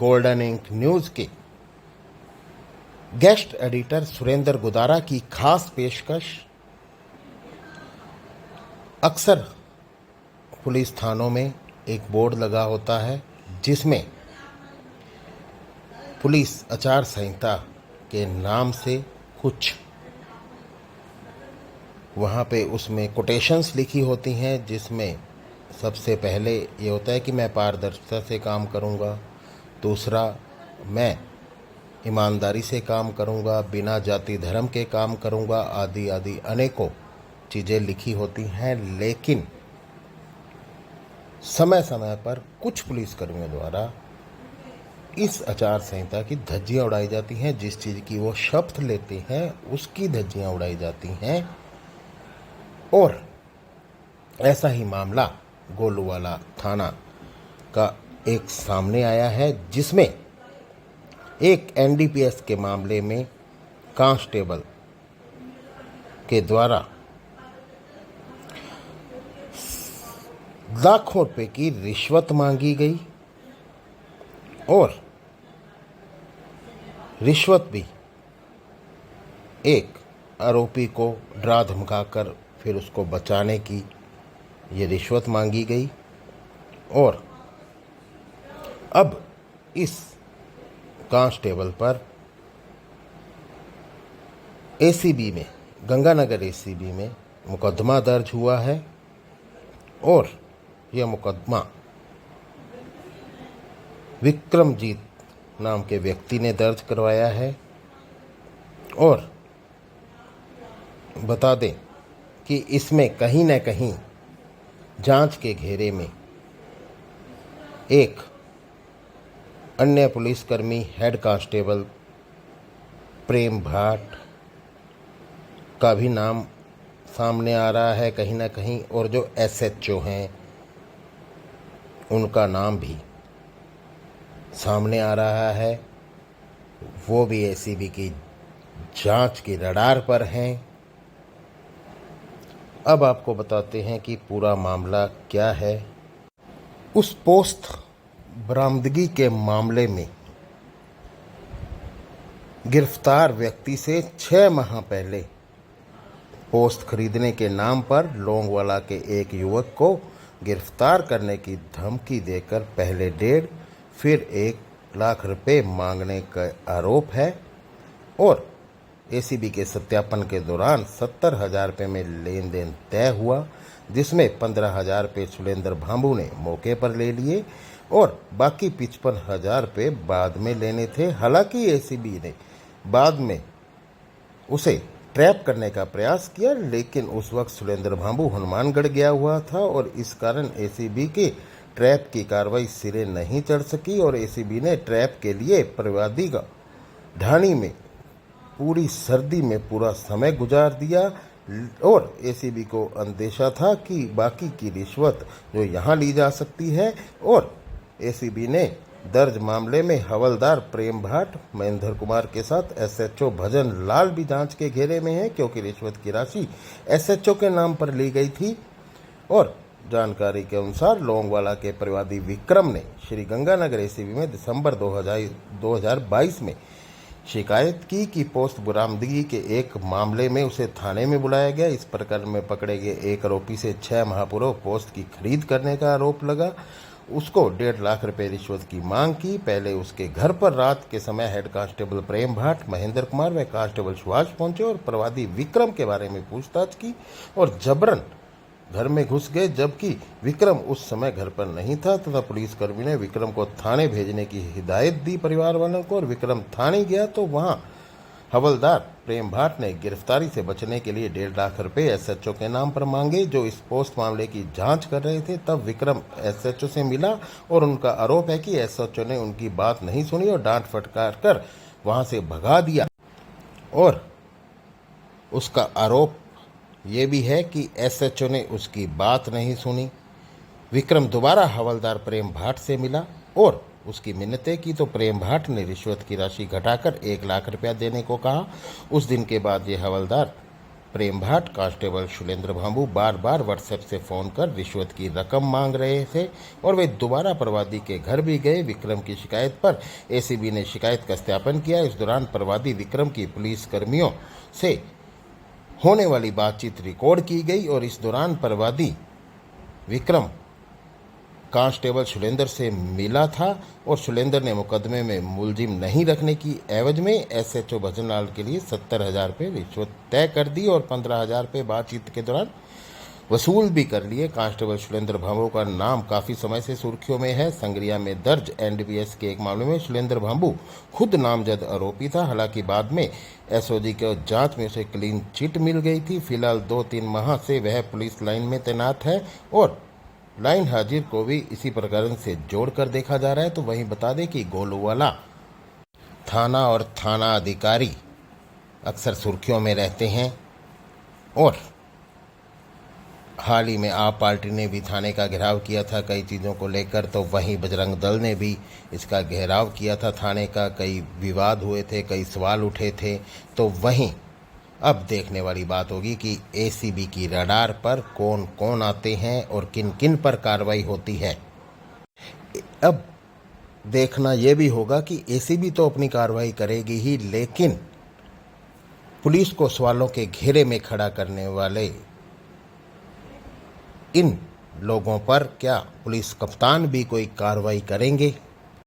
Golden ink news के guest editor Surendra Gudara की खास पेशकश। अक्सर पुलिस थानों में एक बोर्ड लगा होता है जिसमें पुलिस आचार संहिता के नाम से कुछ वहाँ पे उसमें कोटेशंस लिखी होती हैं, जिसमें सबसे पहले ये होता है कि मैं पारदर्शिता से काम करूँगा, दूसरा मैं ईमानदारी से काम करूँगा, बिना जाति धर्म के काम करूँगा, आदि आदि अनेकों चीज़ें लिखी होती हैं। लेकिन समय समय पर कुछ पुलिसकर्मियों द्वारा इस आचार संहिता की धज्जियाँ उड़ाई जाती हैं। जिस चीज़ की वो शपथ लेते हैं उसकी धज्जियाँ उड़ाई जाती हैं। और ऐसा ही मामला गोलूवाला थाना का एक सामने आया है, जिसमें एक एनडीपीएस के मामले में कांस्टेबल के द्वारा लाखों रुपए की रिश्वत मांगी गई और रिश्वत भी एक आरोपी को डरा धमकाकर फिर उसको बचाने की ये रिश्वत मांगी गई। और अब इस कांस्टेबल पर एसीबी में, गंगानगर एसीबी में मुकदमा दर्ज हुआ है और यह मुकदमा विक्रमजीत नाम के व्यक्ति ने दर्ज करवाया है। और बता दें कि इसमें कहीं न कहीं जांच के घेरे में एक अन्य पुलिसकर्मी हेड कांस्टेबल प्रेम भाट का भी नाम सामने आ रहा है कहीं ना कहीं, और जो एसएचओ हैं उनका नाम भी सामने आ रहा है। वो भी एसीबी की जांच की रडार पर हैं। अब आपको बताते हैं कि पूरा मामला क्या है। उस पोस्ट बरामदगी के मामले में गिरफ्तार व्यक्ति से 6 माह पहले पोस्ट खरीदने के नाम पर लोंगवाला के एक युवक को गिरफ्तार करने की धमकी देकर पहले 1.5 फिर 1 लाख रुपए मांगने का आरोप है। और एसीबी के सत्यापन के दौरान 70,000 रुपये में लेन देन तय हुआ, जिसमें 15,000 रुपये सुरेंद्र भांबू ने मौके पर ले लिए और बाकी 55,000 रुपये बाद में लेने थे। हालांकि एसीबी ने बाद में उसे ट्रैप करने का प्रयास किया, लेकिन उस वक्त सुरेंद्र भांबू हनुमानगढ़ गया हुआ था और इस कारण एसीबी के ट्रैप की कार्रवाई सिरे नहीं चढ़ सकी। और एसीबी ने ट्रैप के लिए परिवादी का ढाणी में पूरी सर्दी में पूरा समय गुजार दिया। और एसीबी को अंदेशा था कि बाकी की रिश्वत जो यहाँ ली जा सकती है। और एसीबी ने दर्ज मामले में हवलदार प्रेम भाट, महेंद्र कुमार के साथ एसएचओ भजन लाल भी जांच के घेरे में है, क्योंकि रिश्वत की राशि एसएचओ के नाम पर ली गई थी। और जानकारी के अनुसार लोंगवाला के परिवादी विक्रम ने श्री गंगानगर एसीबी में दिसंबर 2022 में शिकायत की कि पोस्ट बरामदगी के एक मामले में उसे थाने में बुलाया गया। इस प्रकरण में पकड़े गए एक आरोपी से 6 माह पूर्व पोस्ट की खरीद करने का आरोप लगा। उसको 1.5 लाख रुपए रिश्वत की मांग की। पहले उसके घर पर रात के समय हेड कांस्टेबल प्रेम भाट, महेंद्र कुमार व कांस्टेबल सुभाष पहुंचे और प्रवादी विक्रम के बारे में पूछताछ की और जबरन घर में घुस गए, जबकि विक्रम उस समय घर पर नहीं था तथा पुलिसकर्मी ने विक्रम को थाने भेजने की हिदायत दी परिवार वालों को। और विक्रम थाने गया तो वहां हवलदार प्रेम भाट ने गिरफ्तारी से बचने के लिए 1.5 लाख रुपए एसएचओ के नाम पर मांगे। जो इस पोस्ट मामले की जांच कर रहे थे, तब विक्रम एसएचओ से मिला और उनका आरोप है कि एसएचओ ने उनकी बात नहीं सुनी और डांट फटकार कर वहां से भगा दिया। और उसका आरोप ये भी है कि एसएचओ ने उसकी बात नहीं सुनी। विक्रम दोबारा हवलदार प्रेम भाट से मिला और उसकी मिन्नतें की तो प्रेम भाट ने रिश्वत की राशि घटाकर 1 लाख रुपया देने को कहा। उस दिन के बाद ये हवलदार प्रेम भाट कांस्टेबल शैलेंद्र भांबू बार बार व्हाट्सएप से फ़ोन कर रिश्वत की रकम मांग रहे थे और वे दोबारा प्रवादी के घर भी गए। विक्रम की शिकायत पर एसीबी ने शिकायत का सत्यापन किया। इस दौरान प्रवादी विक्रम की पुलिस कर्मियों से होने वाली बातचीत रिकॉर्ड की गई और इस दौरान प्रवादी विक्रम कांस्टेबल शैलेंद्र से मिला था और शैलेंद्र ने मुकदमे में मुलजिम नहीं रखने की एवज में एसएचओ भजनलाल के लिए 70,000 रुपये रिश्वत तय कर दी और 15,000 रुपये बातचीत के दौरान वसूल भी कर लिए। कांस्टेबल शैलेंद्र भांबू का नाम काफ़ी समय से सुर्खियों में है। संगरिया में दर्ज एनडीपीएस के एक मामले में शैलेंद्र भांबू खुद नामजद आरोपी था। हालांकि बाद में एसओजी के जांच में उसे क्लीन चिट मिल गई थी। फिलहाल 2-3 माह से वह पुलिस लाइन में तैनात है और लाइन हाजिर को भी इसी प्रकरण से जोड़कर देखा जा रहा है। तो वहीं बता दें कि गोलूवाला थाना और थाना अधिकारी अक्सर सुर्खियों में रहते हैं और हाल ही में आप पार्टी ने भी थाने का घेराव किया था कई चीज़ों को लेकर, तो वहीं बजरंग दल ने भी इसका घेराव किया था थाने का। कई विवाद हुए थे, कई सवाल उठे थे। तो वहीं अब देखने वाली बात होगी कि एसीबी की रडार पर कौन कौन आते हैं और किन किन पर कार्रवाई होती है। अब देखना यह भी होगा कि एसीबी तो अपनी कार्रवाई करेगी ही, लेकिन पुलिस को सवालों के घेरे में खड़ा करने वाले इन लोगों पर क्या पुलिस कप्तान भी कोई कार्रवाई करेंगे।